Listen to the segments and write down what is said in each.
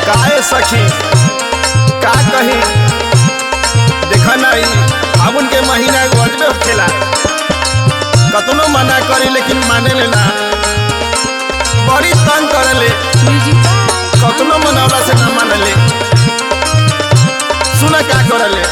काहे सखी का कही देखा नहीं फागुन के महीना गजबे खेला कतनो मना करी लेकिन माने लेना बड़ी तंग करले कतनो मनावला से ना मानले सुना का करले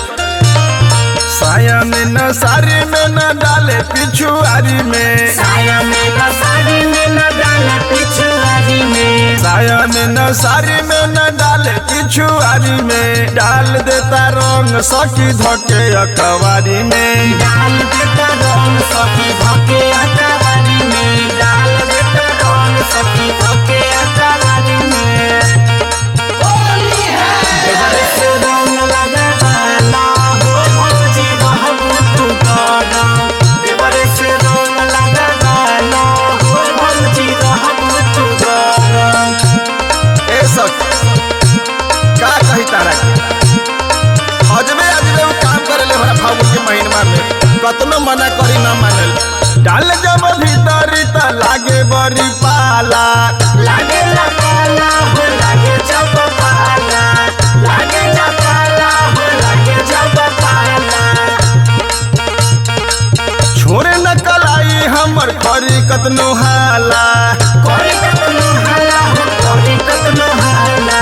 साया में न साड़ी में न डाले पिछुआरी में साया में न साड़ी में न डाले पिछुआरी में साया में न साड़ी में न डाले पिछुआरी में डाल देता रंग सखी धके अकवारी में डाल देता रंग सखी धके अकवारी में डाल देता रंग सखी धके अकवारी में होली है देवर से रंग लगाना हो भौजी रहबू तू गाना देवर से रंग लगाना हो भौजी रहबू तू गाना ए सखी का कही तारा अजबे अजबे वो काम करले हमरा फागुन के महीना में कतनो मना करी ना मानल डाल जब भीतरी त लागे बड़ी पाला लागे ला पाला हो लागे जब पाला लागे ला पाला हो लागे जब पाला छोरे न कलाई हमर खरी कतनो हाला कोरी कतनो हाला हो कोरी कतनो हाला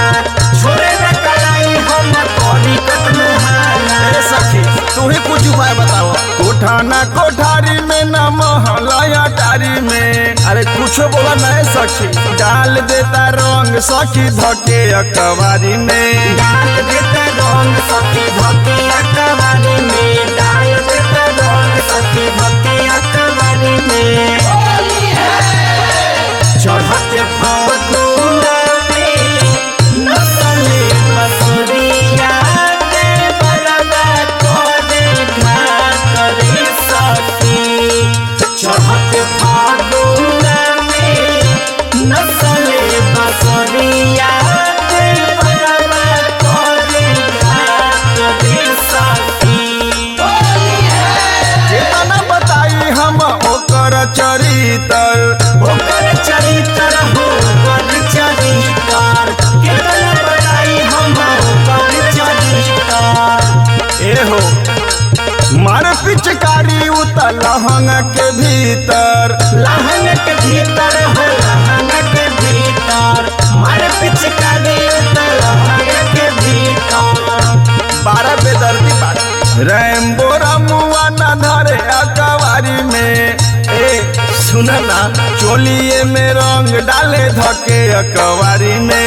छोरे न कलाई हम कोरी कतनो हाला ए सखी तू ही कुछ उपाय बताओ कोठाना कोठारी में न महलया टारी में अरे कुछ बोला नहीं सखी डाल देता रंग सखी धके अकवारी में डाल देता रंग सखी धके अकवारी में डाल देता रंग सखी धके अकवारी में होली है चढ़ते फागुन में नसले बसुरिया के बलवा कोरे घाट रे सखी चढ़ते फागुन में नसले बसुरिया के बलवा कोरे घाट रे सखी होली है केतना बताई हम ओकर चरितर ओकर चरित्र हो ओकर चरित्र केतना बड़ाई हम ओकर चरित्र ए हो मार पिचकारी उतर लहंग के भीतर लहंग के भीतर हो लहंग के भीतर मार पिचकारी उतर लहंग के भीतर 12 बेदर्दी बात रैम्बो रमुआ न धरे अकवारी में ए सुन ना चोलिए में रंग डाले धके अकवारी में